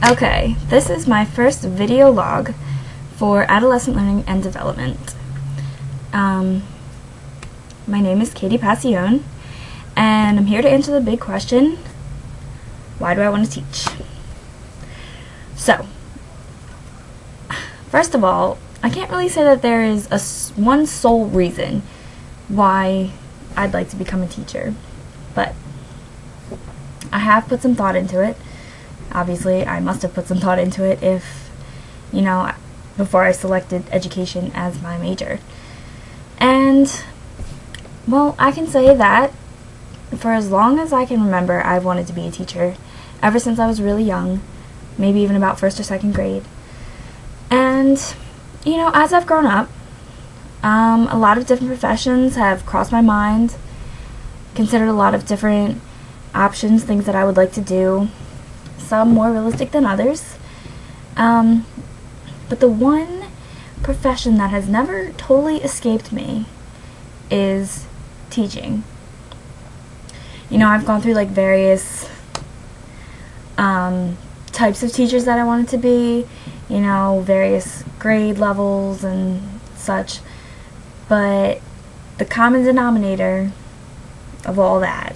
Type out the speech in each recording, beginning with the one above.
Okay, this is my first video log for Adolescent Learning and Development. My name is Katie Passione, and I'm here to answer the big question, why do I want to teach? So, first of all, I can't really say that there is one sole reason why I'd like to become a teacher, but I have put some thought into it. Obviously, I must have put some thought into it before I selected education as my major. And, well, I can say that for as long as I can remember, I've wanted to be a teacher, ever since I was really young, maybe even about 1st or 2nd grade. And, as I've grown up, a lot of different professions have crossed my mind, considered a lot of different options, things that I would like to do, some more realistic than others. But the one profession that has never totally escaped me is teaching. I've gone through like various types of teachers that I wanted to be, various grade levels and such, but the common denominator of all that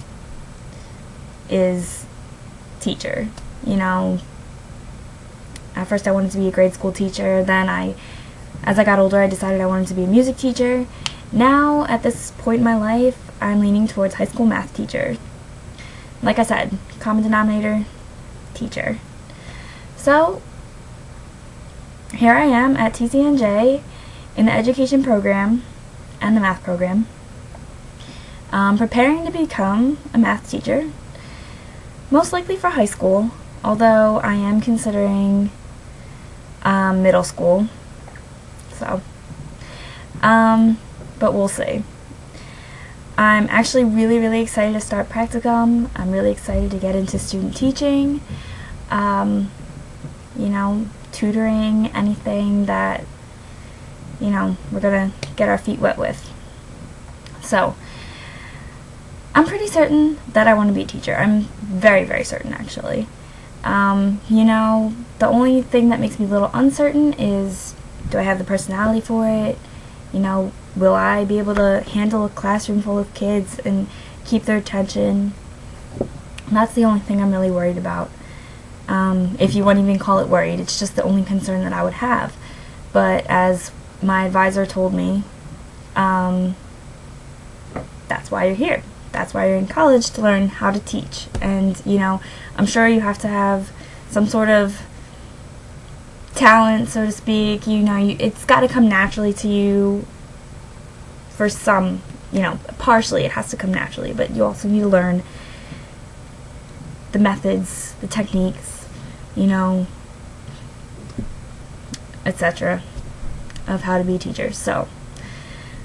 is teacher. At first I wanted to be a grade school teacher, then as I got older, I decided I wanted to be a music teacher. Now, at this point in my life, I'm leaning towards high school math teacher. Like I said, common denominator, teacher. So, here I am at TCNJ in the education program and the math program, preparing to become a math teacher, most likely for high school, although I am considering middle school. So, but we'll see. I'm actually really excited to start practicum. I'm really excited to get into student teaching, tutoring, anything that, we're going to get our feet wet with. So, I'm pretty certain that I want to be a teacher. I'm very certain, actually. The only thing that makes me a little uncertain is, do I have the personality for it? Will I be able to handle a classroom full of kids and keep their attention? That's the only thing I'm really worried about. If you wouldn't even call it worried, it's just the only concern that I would have. But as my advisor told me, that's why you're here. That's why you're in college, to learn how to teach. And, I'm sure you have to have some sort of talent, so to speak. It's got to come naturally to you. For some, partially it has to come naturally, but you also need to learn the methods, the techniques, etc. of how to be a teacher. So,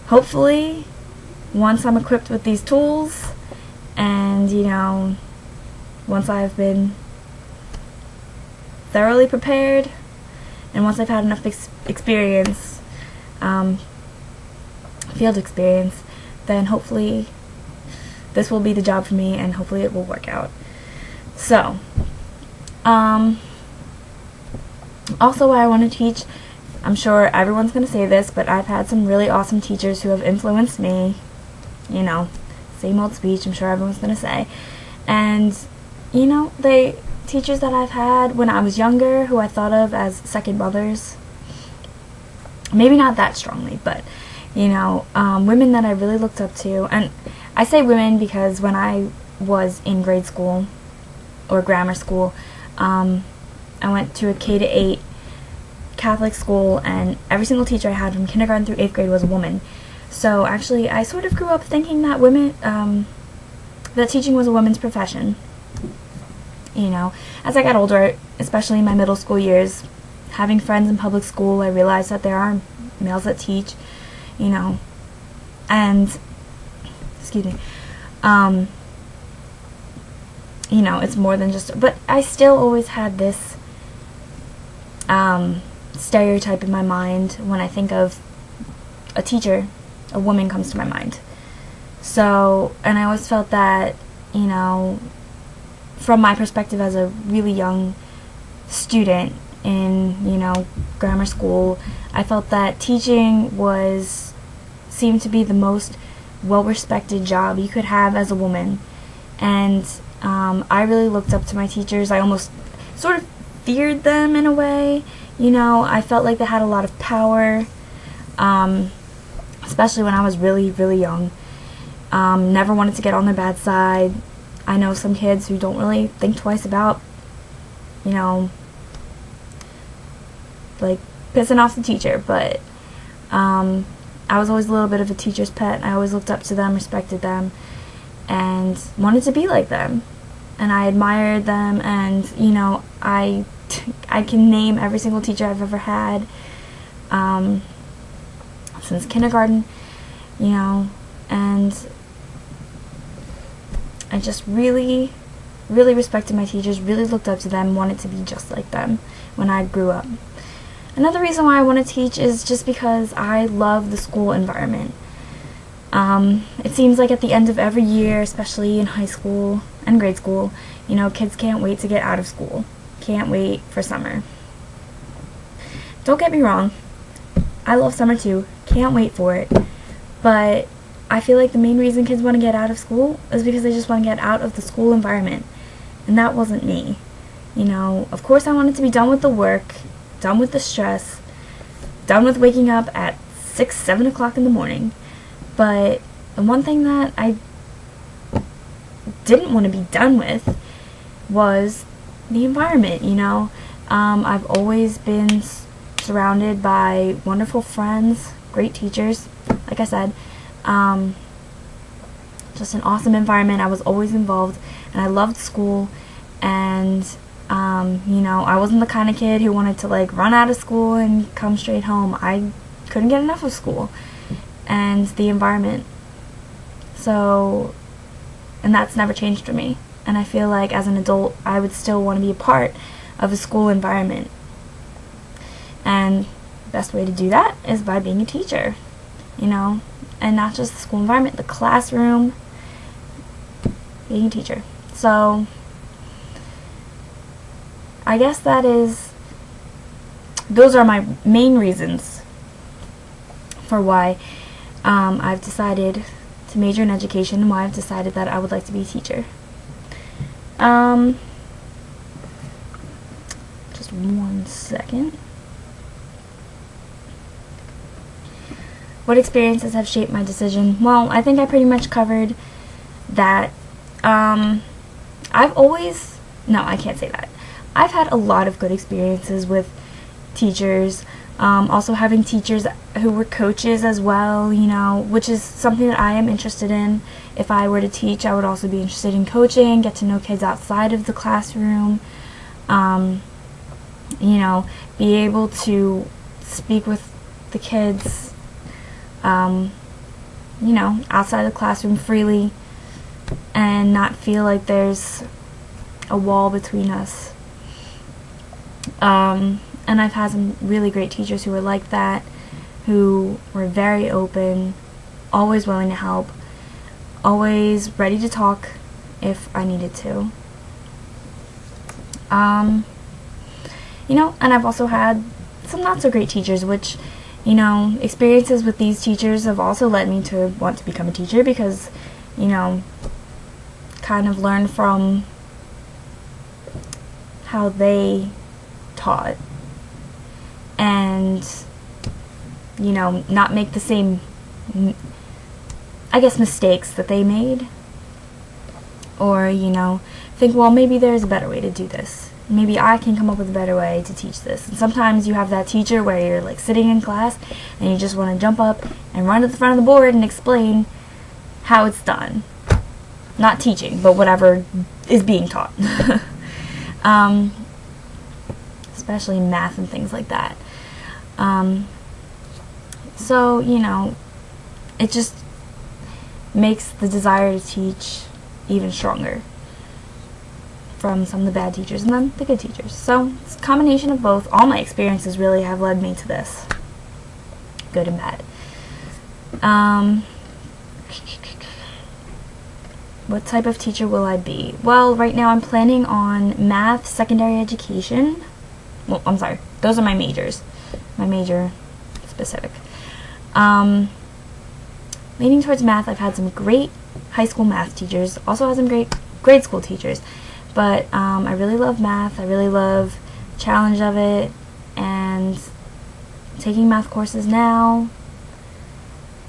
hopefully, once I'm equipped with these tools, and, once I've been thoroughly prepared, and once I've had enough experience, field experience, then hopefully this will be the job for me, and hopefully it will work out. So, also why I want to teach, I'm sure everyone's going to say this, but I've had some really awesome teachers who have influenced me. Same old speech, I'm sure everyone's going to say. And, teachers that I've had when I was younger, who I thought of as second mothers, maybe not that strongly, but, women that I really looked up to. And I say women because when I was in grade school, or grammar school, I went to a K-8 Catholic school, and every single teacher I had from kindergarten through 8th grade was a woman. So actually, I sort of grew up thinking that that teaching was a woman's profession. As I got older, especially in my middle school years, having friends in public school, I realized that there are males that teach, and, excuse me, it's more than just, but I still always had this stereotype in my mind when I think of a teacher. A woman comes to my mind. So, and I always felt that, from my perspective as a really young student in, grammar school, I felt that teaching seemed to be the most well-respected job you could have as a woman. And I really looked up to my teachers. I almost sort of feared them in a way. I felt like they had a lot of power, especially when I was really, really young. Never wanted to get on their bad side. I know some kids who don't really think twice about, like pissing off the teacher, but I was always a little bit of a teacher's pet. I always looked up to them, respected them, and wanted to be like them. And I admired them, and I can name every single teacher I've ever had since kindergarten, and I just really, really respected my teachers, really looked up to them, wanted to be just like them when I grew up. Another reason why I want to teach is just because I love the school environment. It seems like at the end of every year, especially in high school and grade school, kids can't wait to get out of school. Can't wait for summer. Don't get me wrong, I love summer too. Can't wait for it. But I feel like the main reason kids want to get out of school is because they just want to get out of the school environment. And that wasn't me. Of course I wanted to be done with the work, done with the stress, done with waking up at 6, 7 o'clock in the morning. But the one thing that I didn't want to be done with was the environment, I've always been surrounded by wonderful friends, great teachers, like I said, just an awesome environment. I was always involved, and I loved school, and I wasn't the kind of kid who wanted to run out of school and come straight home. I couldn't get enough of school and the environment. So, and that's never changed for me. And I feel like as an adult, I would still want to be a part of a school environment. And the best way to do that is by being a teacher, and not just the school environment, the classroom, being a teacher. So, I guess those are my main reasons for why I've decided to major in education and why I've decided that I would like to be a teacher. Just 1 second. What experiences have shaped my decision? Well, I think I pretty much covered that. I can't say that. I've had a lot of good experiences with teachers. Also having teachers who were coaches as well, which is something that I am interested in. If I were to teach, I would also be interested in coaching, get to know kids outside of the classroom, be able to speak with the kids, outside the classroom freely and not feel like there's a wall between us. And I've had some really great teachers who were like that, who were very open, always willing to help, always ready to talk if I needed to. And I've also had some not so great teachers, which, experiences with these teachers have also led me to want to become a teacher because, kind of learn from how they taught and, not make the same, mistakes that they made, or, think, well, maybe there's a better way to do this. Maybe I can come up with a better way to teach this. And sometimes you have that teacher where you're sitting in class and you just want to jump up and run to the front of the board and explain how it's done. Not teaching, but whatever is being taught. Especially math and things like that. So, it just makes the desire to teach even stronger from some of the bad teachers and then the good teachers. So it's a combination of both. All my experiences really have led me to this, good and bad. What type of teacher will I be? Well, right now I'm planning on math, secondary education, well, I'm sorry, those are my majors. My major specific. Leaning towards math, I've had some great high school math teachers, also had some great grade school teachers, but I really love math. I really love the challenge of it, and taking math courses now,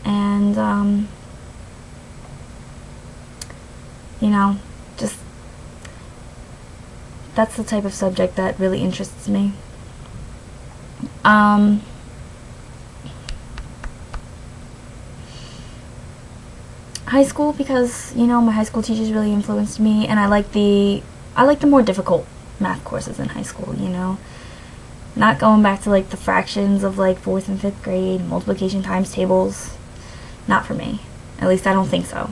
and you know, just that's the type of subject that really interests me. High school, because my high school teachers really influenced me, and I like the more difficult math courses in high school. Not going back to like the fractions of like 4th and 5th grade, multiplication times tables. Not for me. At least I don't think so.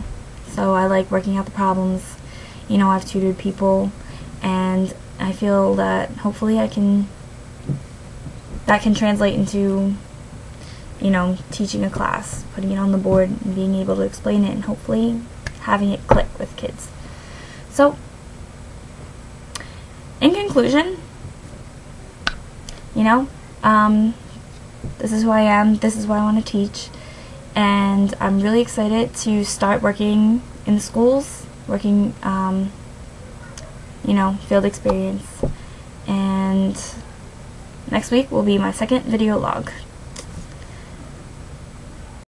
So I like working out the problems. I've tutored people, and I feel that hopefully that can translate into teaching a class, putting it on the board and being able to explain it, and hopefully having it click with kids. So, in conclusion, this is who I am, this is what I want to teach, and I'm really excited to start working in the schools, working, field experience, and next week will be my second video log.